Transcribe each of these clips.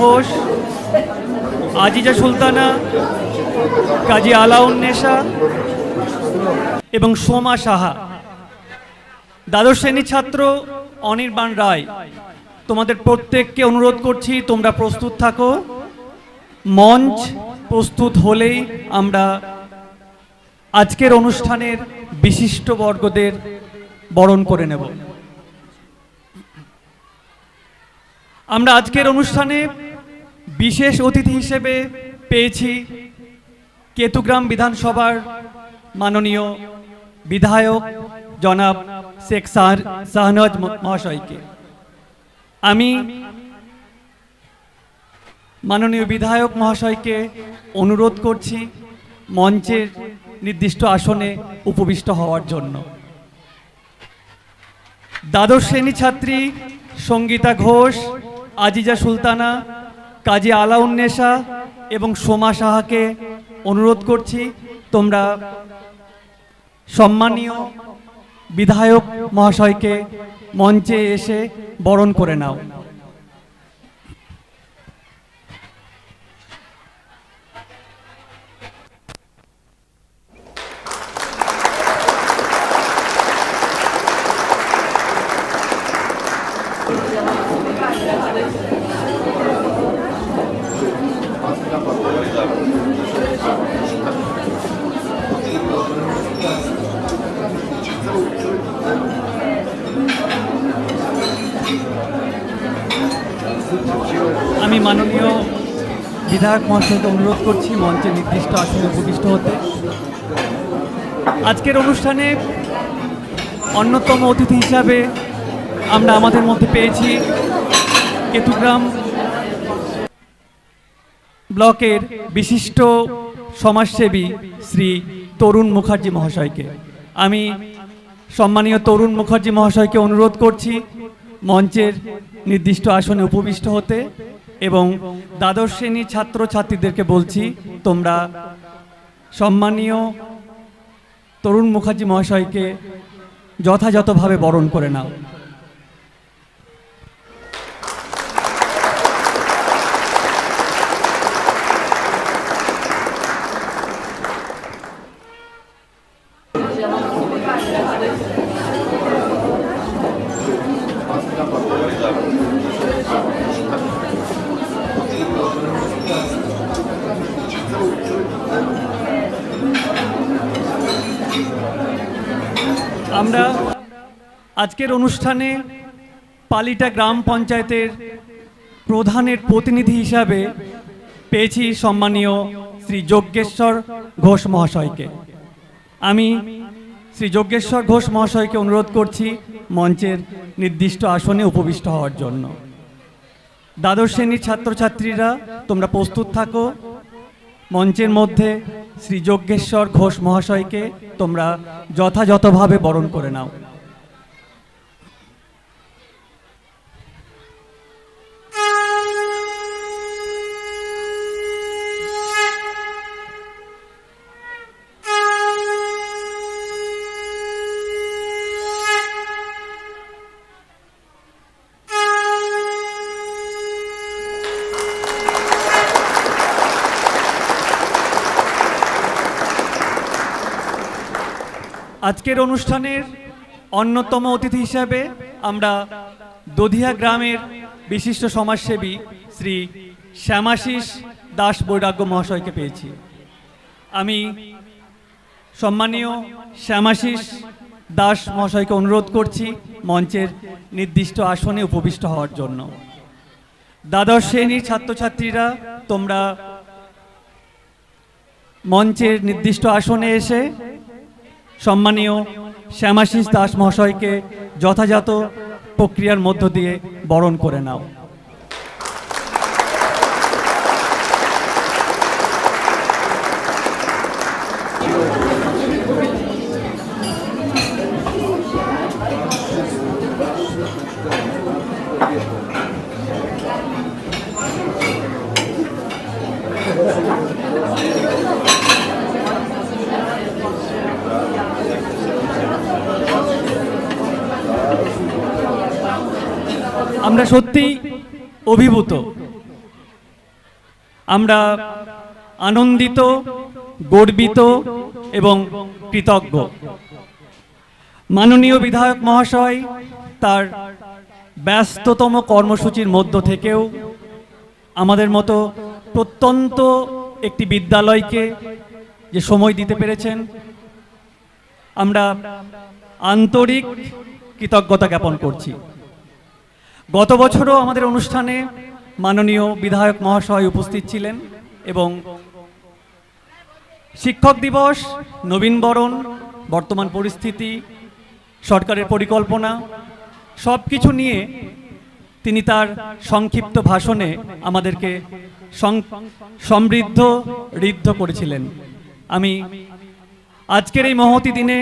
ঘোষ, আজিজা সুলতানা, কাজী আলাউন্নেসা এবং সোমা সাহা। দ্বাদশ শ্রেণীর ছাত্র অনির্বাণ রায়, তোমাদের প্রত্যেককে অনুরোধ করছি তোমরা প্রস্তুত থাকো। মঞ্চ প্রস্তুত হলেই আমরা আজকের অনুষ্ঠানের বিশিষ্ট বর্গদের বরণ করে নেব। আমরা আজকের অনুষ্ঠানে বিশেষ অতিথি হিসেবে পেয়েছি কেতুগ্রাম বিধানসভার মাননীয় বিধায়ক জনাব শেখ শাহনওয়াজ মহাশয়কে। আমি মাননীয় বিধায়ক মহাশয়কে অনুরোধ করছি মঞ্চের নির্দিষ্ট আসনে উপবিষ্ট হওয়ার জন্য। দ্বাদশ শ্রেণী ছাত্রী সঙ্গীতা ঘোষ, আজিজা সুলতানা, কাজী আলাউন্নেসা এবং সোমা সাহাকে অনুরোধ করছি তোমরা সম্মানীয় বিধায়ক মহাশয়কে মঞ্চে এসে বরণ করে নাও। আমি মাননীয় বিধায়ক মহাশয়কে অনুরোধ করছি মঞ্চে নির্দিষ্ট আসনে উপবিষ্ট হতে। আজকের অনুষ্ঠানে অন্যতম অতিথি হিসাবে আমরা আমাদের মধ্যে পেয়েছি কেতুগ্রাম ব্লকের বিশিষ্ট সমাজসেবী শ্রী তরুণ মুখার্জি মহাশয়কে। আমি সম্মানীয় তরুণ মুখার্জি মহাশয়কে অনুরোধ করছি মঞ্চের নির্দিষ্ট আসনে উপবিষ্ট হতে এবং দ্বাদশ শ্রেণীর ছাত্রছাত্রীদেরকে বলছি তোমরা সম্মানীয় তরুণ মুখার্জি মহাশয়কে যথাযথভাবে বরণ করে নাও। আমরা আজকের অনুষ্ঠানে পালিটা গ্রাম পঞ্চায়েতের প্রধানের প্রতিনিধি হিসাবে পেয়েছি সম্মানীয় শ্রী যজ্ঞেশ্বর ঘোষ মহাশয়কে। আমি শ্রী যজ্ঞেশ্বর ঘোষ মহাশয়কে অনুরোধ করছি মঞ্চের নির্দিষ্ট আসনে উপবিষ্ট হওয়ার জন্য। দ্বাদশ শ্রেণীর ছাত্রছাত্রীরা তোমরা প্রস্তুত থাকো। মঞ্চের মধ্যে শ্রী যজ্ঞেশ্বর ঘোষ মহাশয়কে তোমরা যথাযথভাবে বরণ করে নাও। আজকের অনুষ্ঠানের অন্যতম অতিথি হিসাবে আমরা দধিয়া গ্রামের বিশিষ্ট সমাজসেবী শ্রী শ্যামাশিস দাস বৈরাগ্য মহাশয়কে পেয়েছি। আমি সম্মানীয় শ্যামাশিস দাস মহাশয়কে অনুরোধ করছি মঞ্চের নির্দিষ্ট আসনে উপবিষ্ট হওয়ার জন্য। দ্বাদশ শ্রেণীর ছাত্রছাত্রীরা তোমরা মঞ্চের নির্দিষ্ট আসনে এসে সম্মানীয় শ্যামাশিস দাস মহাশয়কে যথাযথ প্রক্রিয়ার মধ্য দিয়ে বরণ করে নাও। আমরা সত্যি অভিভূত, আমরা আনন্দিত, গর্বিত এবং কৃতজ্ঞ। মাননীয় বিধায়ক মহাশয় তার ব্যস্ততম কর্মসূচির মধ্য থেকেও আমাদের মতো প্রত্যন্ত একটি বিদ্যালয়কে যে সময় দিতে পেরেছেন, আমরা আন্তরিক কৃতজ্ঞতা জ্ঞাপন করছি। গত বছরও আমাদের অনুষ্ঠানে মাননীয় বিধায়ক মহাশয় উপস্থিত ছিলেন এবং শিক্ষক দিবস, নবীনবরণ, বর্তমান পরিস্থিতি, সরকারের পরিকল্পনা সব কিছু নিয়ে তিনি তার সংক্ষিপ্ত ভাষণে আমাদেরকে সমৃদ্ধ ঋদ্ধ করেছিলেন। আমি আজকের এই মহতী দিনে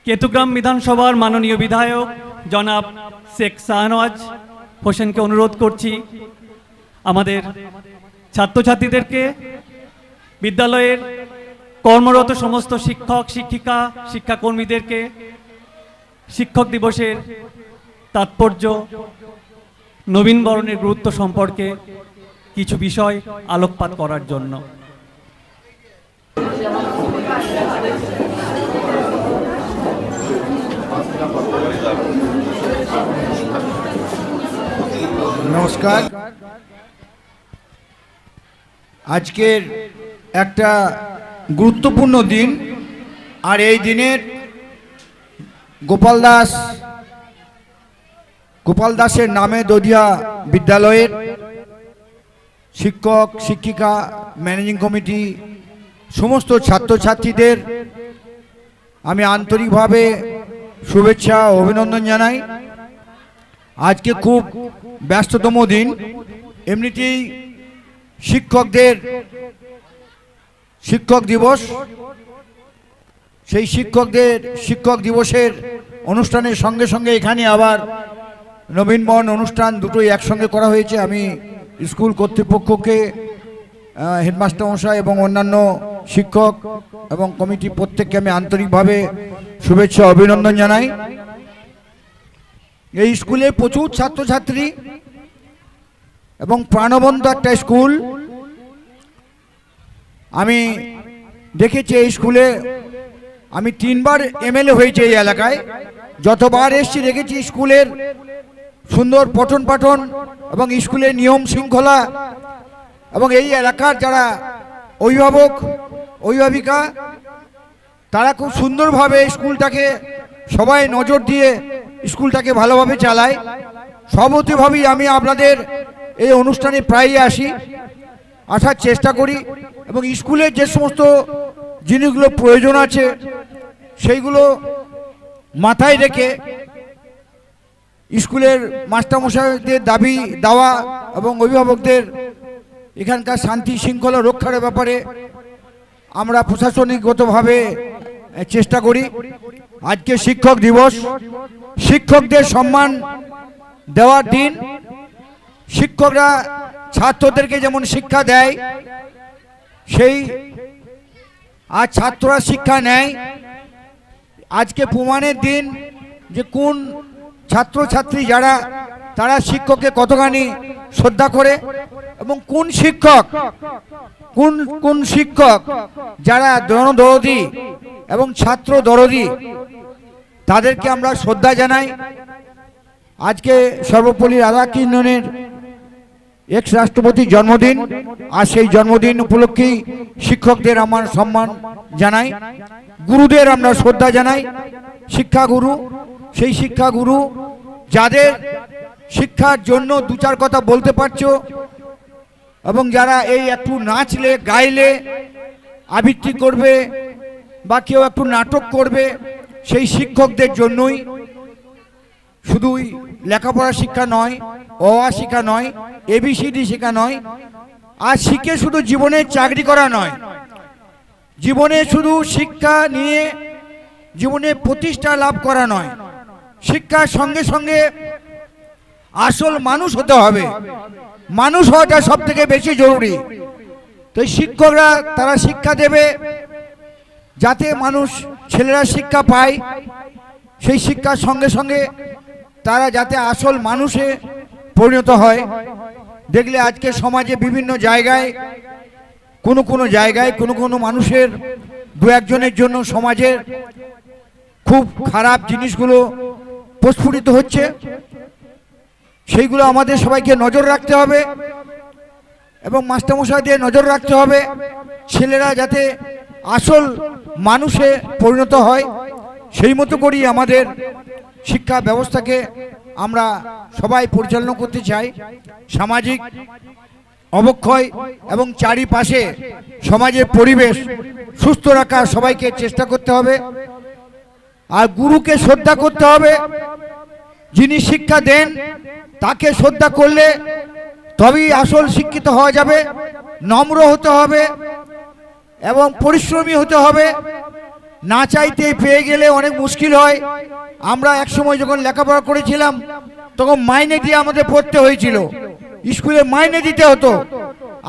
কেতুগ্রাম বিধানসভার মাননীয় বিধায়ক জনাব শেখ শাহনওয়াজ হোসেনকে অনুরোধ করছি আমাদের ছাত্রছাত্রীদেরকে, বিদ্যালয়ের কর্মরত সমস্ত শিক্ষক শিক্ষিকা শিক্ষাকর্মীদেরকে শিক্ষক দিবসের তাৎপর্য, নবীনবরণের গুরুত্ব সম্পর্কে কিছু বিষয় আলোকপাত করার জন্য। নমস্কার। আজকের একটা গুরুত্বপূর্ণ দিন, আর এই দিনের গোপাল দাসের নামে দধিয়া বিদ্যালয়ের শিক্ষক শিক্ষিকা, ম্যানেজিং কমিটি, সমস্ত ছাত্রছাত্রীদের আমি আন্তরিকভাবে শুভেচ্ছা ও অভিনন্দন জানাই। আজকে খুব ব্যস্ততম দিন, এমনিতেই শিক্ষকদের শিক্ষক দিবস, সেই শিক্ষক দিবসের অনুষ্ঠানের সঙ্গে সঙ্গে এখানে আবার নবীনবরণ অনুষ্ঠান দুটোই একসঙ্গে করা হয়েছে। আমি স্কুল কর্তৃপক্ষকে, হেডমাস্টার মশাই এবং অন্যান্য শিক্ষক এবং কমিটি প্রত্যেককে আমি আন্তরিকভাবে শুভেচ্ছা অভিনন্দন জানাই। এই স্কুলে প্রচুর ছাত্রছাত্রী এবং প্রাণবন্ত একটা স্কুল। আমি দেখেছি এই স্কুলে, আমি 3 বার এমএলএ হয়েছে এই এলাকায়, যতবার এসেছি দেখেছি স্কুলের সুন্দর পঠন পাঠন এবং স্কুলের নিয়ম শৃঙ্খলা, এবং এই এলাকার যারা অভিভাবক অভিভাবিকা তারা খুব সুন্দরভাবে স্কুলটাকে সবাই নজর দিয়ে স্কুলটাকে ভালোভাবে চালায়। সর্বতভাবেই আমি আপনাদের এই অনুষ্ঠানে প্রায়ই আসার চেষ্টা করি এবং স্কুলের যে সমস্ত জিনিসগুলো প্রয়োজন আছে সেইগুলো মাথায় রেখে স্কুলের মাস্টারমশাইদের দাবি দাওয়া এবং অভিভাবকদের এখানকার শান্তি শৃঙ্খলা রক্ষার ব্যাপারে আমরা প্রশাসনিকগতভাবে চেষ্টা করি। আজকে শিক্ষক দিবস, শিক্ষকদের সম্মান দেওয়ার দিন। শিক্ষকরা ছাত্রদেরকে যেমন শিক্ষা দেয়, সেই আজ ছাত্ররা শিক্ষা নেয়। আজকে প্রমাণের দিন যে কোন ছাত্রছাত্রী যারা তারা শিক্ষককে কতখানি শ্রদ্ধা করে এবং কোন শিক্ষক যারা জনদরদি এবং ছাত্র দরদি, তাদেরকে আমরা শ্রদ্ধা জানাই। আজকে সর্বপল্লী রাধাকৃষ্ণনের এক্স রাষ্ট্রপতির জন্মদিন, আর সেই জন্মদিন উপলক্ষেই শিক্ষকদের আমার সম্মান জানাই, গুরুদের আমরা শ্রদ্ধা জানাই। শিক্ষাগুরু, সেই শিক্ষাগুরু যাদের শিক্ষার জন্য দু চার কথা বলতে পারছো, এবং যারা এই একটু নাচলে গাইলে আবৃত্তি করবে বা কেউ একটু নাটক করবে, সেই শিক্ষকদের জন্যই শুধুই লেখাপড়া শিক্ষা নয়, অ আ শিক্ষা নয়, এবিসিডি শিক্ষা নয়, আর শিখে শুধু জীবনে চাকরি করা নয়, জীবনে শুধু শিক্ষা নিয়ে জীবনে প্রতিষ্ঠা লাভ করা নয়, শিক্ষার সঙ্গে সঙ্গে আসল মানুষ হতে হবে। মানুষ হওয়াটা সব থেকে বেশি জরুরি। তো শিক্ষকরা তারা শিক্ষা দেবে যাতে মানুষ, ছেলেরা শিক্ষা পায়, সেই শিক্ষার সঙ্গে সঙ্গে তারা যাতে আসল মানুষে পরিণত হয়। দেখলে আজকে সমাজে বিভিন্ন জায়গায়, কোনো জায়গায় কোনো মানুষের দু একজনের জন্য সমাজের খুব খারাপ জিনিসগুলো প্রস্ফুটিত হচ্ছে, সেইগুলো আমাদের সবাইকে নজর রাখতে হবে এবং মাস্টারমশাইদের নজর রাখতে হবে, ছেলেরা যাতে আসল মানুষে পরিণত হয়। সেই মতো করেই আমাদের শিক্ষা ব্যবস্থাকে আমরা সবাই পরিচালনা করতে চাই। সামাজিক অবক্ষয় এবং চারিপাশে সমাজের পরিবেশ সুস্থ রাখার সবাইকে চেষ্টা করতে হবে। আর গুরুকে শ্রদ্ধা করতে হবে, যিনি শিক্ষা দেন তাকে শ্রদ্ধা করলে তবেই আসল শিক্ষিত হওয়া যাবে। নম্র হতে হবে এবং পরিশ্রমী হতে হবে। না চাইতে পেয়ে গেলে অনেক মুশকিল হয়। আমরা একসময় যখন লেখাপড়া করেছিলাম তখন মাইনে দিয়ে আমাদের পড়তে হয়েছিল, স্কুলে মাইনে দিতে হতো।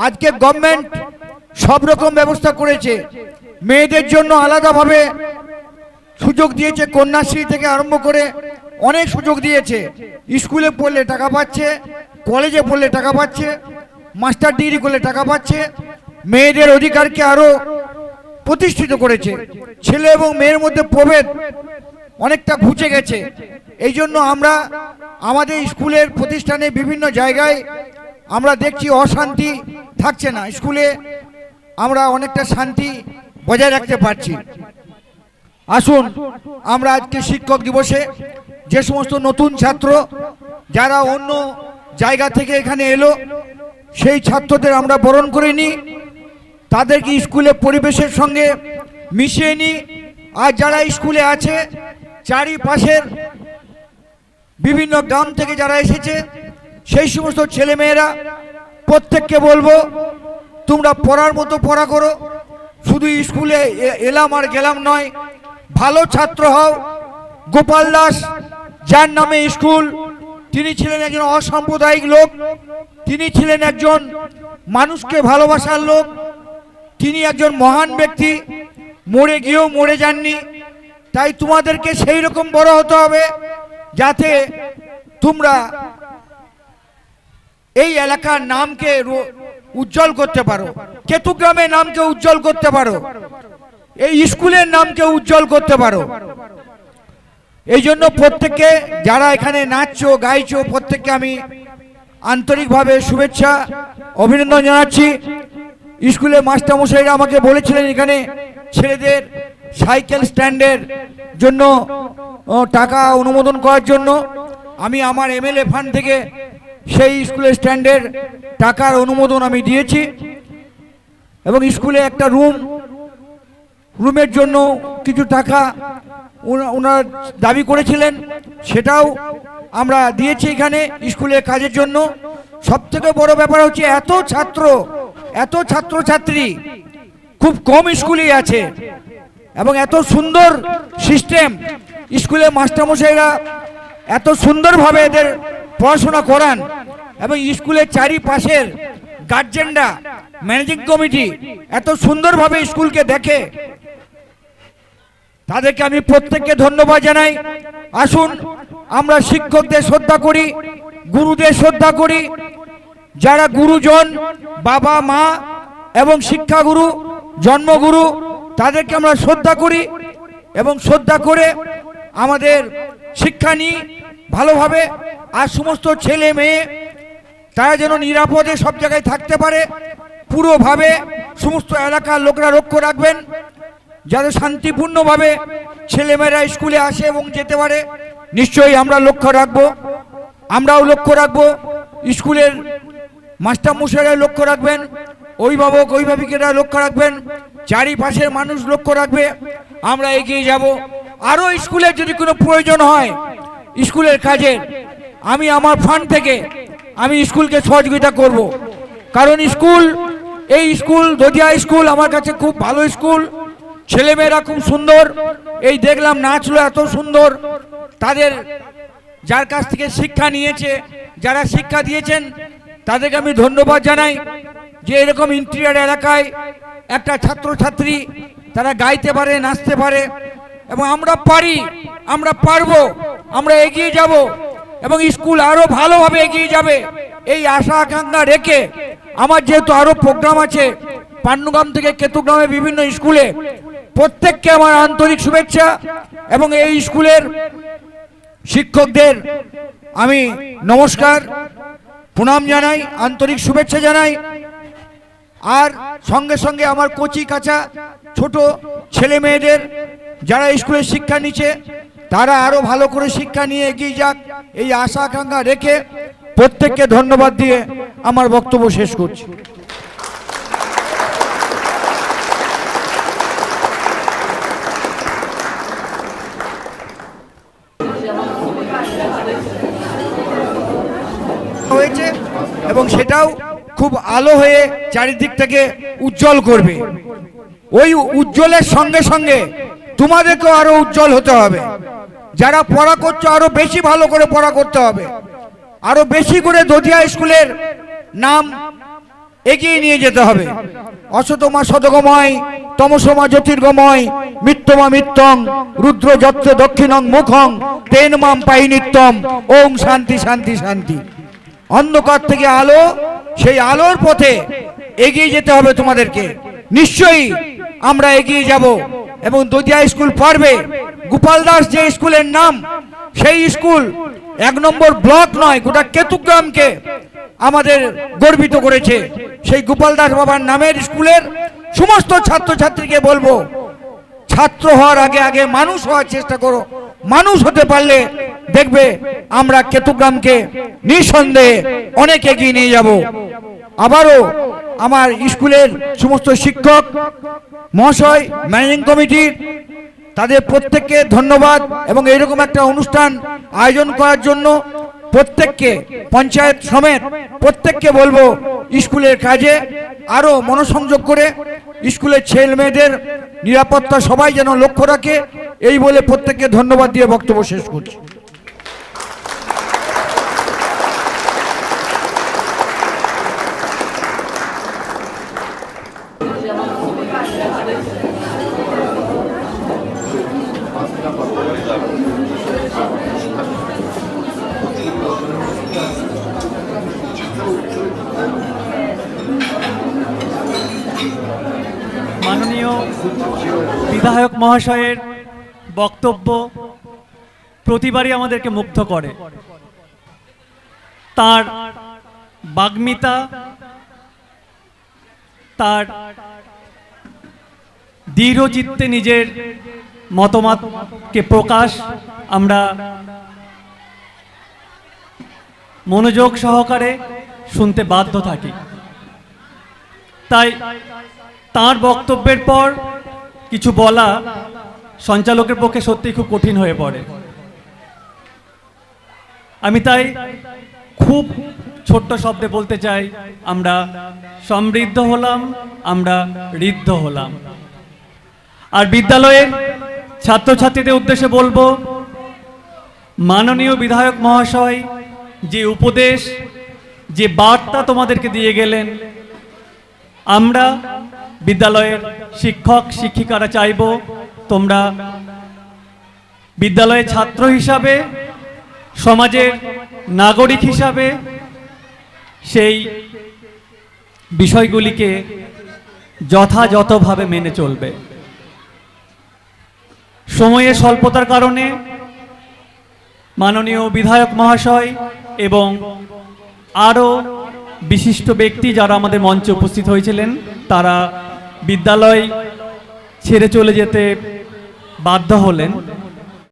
আজকে গভর্নমেন্ট সব রকম ব্যবস্থা করেছে, মেয়েদের জন্য আলাদাভাবে সুযোগ দিয়েছে, কন্যাশ্রী থেকে আরম্ভ করে অনেক সুযোগ দিয়েছে। স্কুলে পড়লে টাকা পাচ্ছে, কলেজে পড়লে টাকা পাচ্ছে, মাস্টার ডিগ্রি করলে টাকা পাচ্ছে। মেয়েদের অধিকারকে আরো প্রতিষ্ঠিত করেছে। ছেলে এবং মেয়ের মধ্যে প্রভেদ অনেকটা ঘুচে গেছে। এই জন্য আমরা আমাদের স্কুলের প্রতিষ্ঠানে বিভিন্ন জায়গায় আমরা দেখছি অশান্তি থাকছে না, স্কুলে আমরা অনেকটা শান্তি বজায় রাখতে পারছি। আসুন আমরা আজকে শিক্ষক দিবসে যে সমস্ত নতুন ছাত্র যারা অন্য জায়গা থেকে এখানে এলো, সেই ছাত্রদের আমরা বরণ করে নিই, তাদেরকে স্কুলের পরিবেশের সঙ্গে মিশিয়ে নিই। আর যারা স্কুলে আছে, চারিপাশের বিভিন্ন গ্রাম থেকে যারা এসেছে, সেই সমস্ত ছেলেমেয়েরা প্রত্যেককে বলবো তোমরা পড়ার মতো পড়া করো, শুধু স্কুলে এলাম আর গেলাম নয়, ভালো ছাত্র হও। গোপাল দাস, যার নামে স্কুল, তিনি ছিলেন একজন অসাম্প্রদায়িক লোক, তিনি ছিলেন একজন মানুষকে ভালোবাসার লোক, তিনি একজন মহান ব্যক্তি, মরে গিয়েও মরে যাননি। তাই তোমাদেরকে সেই রকম বড় হতে হবে যাতে তোমরা এই এলাকার নামকে উজ্জ্বল করতে পারো, কেতুগ্রামের নামকে উজ্জ্বল করতে পারো, এই স্কুলের নামকে উজ্জ্বল করতে পারো। এই জন্য প্রত্যেককে যারা এখানে নাচছো গাইছো, প্রত্যেককে আমি আন্তরিকভাবে শুভেচ্ছা অভিনন্দন জানাচ্ছি। স্কুলে মাস্টারমশাইরা আমাকে বলেছিলেন এখানে ছেলেদের সাইকেল স্ট্যান্ডের জন্য টাকা অনুমোদন করার জন্য। আমি আমার এমএলএ ফান্ড থেকে সেই স্কুলের স্ট্যান্ডের টাকার অনুমোদন আমি দিয়েছি এবং স্কুলে একটা রুমের জন্য কিছু টাকা ওনার দাবি করেছিলেন, সেটাও আমরা দিয়েছি এখানে স্কুলের কাজের জন্য। সব থেকে বড় ব্যাপার হচ্ছে এত ছাত্রছাত্রী খুব কম স্কুলেই আছে এবং এত সুন্দর সিস্টেম, স্কুলে মাস্টারমশাইরা এত সুন্দরভাবে এদের পড়াশোনা করান এবং স্কুলের চারিপাশের গার্জেনরা, ম্যানেজিং কমিটি এত সুন্দরভাবে স্কুলকে দেখে, তাদেরকে আমি প্রত্যেককে ধন্যবাদ জানাই। আসুন আমরা শিক্ষকদের শ্রদ্ধা করি, গুরুদের শ্রদ্ধা করি। যারা গুরুজন, বাবা মা এবং শিক্ষাগুরু, জন্মগুরু, তাদেরকে আমরা শ্রদ্ধা করি এবং শ্রদ্ধা করে আমাদের শিক্ষা নিই ভালোভাবে। আর সমস্ত ছেলে মেয়ে তারা যেন নিরাপদে সব জায়গায় থাকতে পারে, পুরোভাবে সমস্ত এলাকার লোকরা লক্ষ্য রাখবেন যাতে শান্তিপূর্ণভাবে ছেলেমেয়েরা স্কুলে আসে এবং যেতে পারে। নিশ্চয়ই আমরা লক্ষ্য রাখবো, আমরাও লক্ষ্য রাখবো, স্কুলের মাস্টারমশাইরা লক্ষ্য রাখবেন, অভিভাবক অভিভাবিকেরা লক্ষ্য রাখবেন, চারিপাশের মানুষ লক্ষ্য রাখবে। আমরা এগিয়ে যাব। আরও স্কুলের যদি কোনো প্রয়োজন হয় স্কুলের কাজে, আমি আমার ফান্ড থেকে আমি স্কুলকে সহযোগিতা করব। কারণ স্কুল, এই স্কুল দধিয়া স্কুল আমার কাছে খুব ভালো স্কুল, ছেলেমেয়েরা খুব সুন্দর। এই দেখলাম নাচলো এত সুন্দর। তাদের যার কাছ থেকে শিক্ষা নিয়েছে, যারা শিক্ষা দিয়েছেন তাদেরকে আমি ধন্যবাদ জানাই যে এরকম ইন্টেরিয়র এলাকায় একটা ছাত্রছাত্রী তারা গাইতে পারে, নাচতে পারে। এবং আমরা পারি, আমরা পারবো, আমরা এগিয়ে যাব এবং স্কুল আরো ভালোভাবে এগিয়ে যাবে এই আশা আকাঙ্ক্ষা রেখে আমার যেহেতু আরো প্রোগ্রাম আছে পান্নুগ্রাম থেকে কেতুগ্রামে বিভিন্ন স্কুলে, প্রত্যেককে আমার আন্তরিক শুভেচ্ছা এবং এই স্কুলের শিক্ষকদের আমি নমস্কার প্রণাম জানাই, আন্তরিক শুভেচ্ছা জানাই। আর সঙ্গে সঙ্গে আমার কচি কাঁচা ছোট ছেলে মেয়েদের যারা স্কুলে শিক্ষা নিচ্ছে তারা আরো ভালো করে শিক্ষা নিয়ে এগিয়ে যাক এই আশা আকাঙ্ক্ষা রেখে প্রত্যেককে ধন্যবাদ দিয়ে আমার বক্তব্য শেষ করছি। হয়েছে এবং সেটাও খুব আলো হয়ে চারিদিক থেকে উজ্জ্বল করবে। ওই উজ্জ্বলের সঙ্গে সঙ্গে তোমাদেরকেও আরো উজ্জ্বল হতে হবে। যারা পড়া করছো আরো বেশি ভালো করে পড়া করতে হবে, আরো বেশি করে দধিয়া স্কুলের নাম এগিয়ে নিয়ে যেতে হবে। অসতমা সদগময় তমসমা জ্যোতির্গময় মিত্যমা মিত্যং রুদ্র যত্র দক্ষিণং মুখং তেন মাম পাই নিত্যম ওম শান্তি শান্তি শান্তি। অন্ধকার থেকে আলো, সেই আলোর পথে এগিয়ে যেতে হবে তোমাদেরকে। নিশ্চয়ই আমরা এগিয়ে যাব এবং দধিয়া স্কুল পারবে। গোপাল দাস যে স্কুলের নাম, সেই স্কুল 1 নম্বর ব্লক নয় গোটা কেতুগ্রামকে আমাদের গর্বিত করেছে। সেই গোপাল দাস বাবার নামের স্কুলের সমস্ত ছাত্রছাত্রীকে বলবো, ছাত্র হওয়ার আগে আগে মানুষ হওয়ার চেষ্টা করো। মানুষ হতে পারলে দেখবে আমরা কেতুগ্রামকে নিঃসন্দেহে অনেক এগিয়ে নিয়ে যাব। আবারও আমার স্কুলের সমস্ত শিক্ষক মহাশয়, ম্যানেজিং কমিটির, তাদের প্রত্যেককে ধন্যবাদ এবং এইরকম একটা অনুষ্ঠান আয়োজন করার জন্য প্রত্যেককে, পঞ্চায়েত সমেত প্রত্যেককে বলবো স্কুলের কাজে আরো মনোসংযোগ করে স্কুলের ছেলে মেয়েদের নিরাপত্তা সবাই যেন লক্ষ্য রাখে, এই বলে প্রত্যেককে ধন্যবাদ দিয়ে বক্তব্য শেষ করছি। মাননীয় বিধায়ক মহাশয়ের বক্তব্য প্রতিবারই আমাদেরকে মুগ্ধ করে। তার বাগ্মিতা, তার দৃঢ়চিত্তে নিজের মতামতকে প্রকাশ আমরা মনোযোগ সহকারে শুনতে বাধ্য থাকি। তাই তার বক্তব্যের পর কিছু বলা সঞ্চালকের পক্ষে সত্যিই খুব কঠিন হয়ে পড়ে। আমি তাই খুব ছোট্ট শব্দে বলতে চাই, আমরা সমৃদ্ধ হলাম, আমরা ঋদ্ধ হলাম। আর বিদ্যালয়ের ছাত্রছাত্রীদের উদ্দেশ্যে বলবো, মাননীয় বিধায়ক মহাশয় যে উপদেশ, যে বার্তা তোমাদেরকে দিয়ে গেলেন, আমরা বিদ্যালয়ের শিক্ষক শিক্ষিকারা চাইব তোমরা বিদ্যালয়ের ছাত্র হিসাবে, সমাজের নাগরিক হিসাবে সেই বিষয়গুলিকে যথাযথভাবে মেনে চলবে। সময়ের স্বল্পতার কারণে মাননীয় বিধায়ক মহাশয় এবং আরও বিশিষ্ট ব্যক্তি যারা আমাদের মঞ্চে উপস্থিত হয়েছিলেন তারা বিদ্যালয় ছেড়ে চলে যেতে বাধ্য হলেন।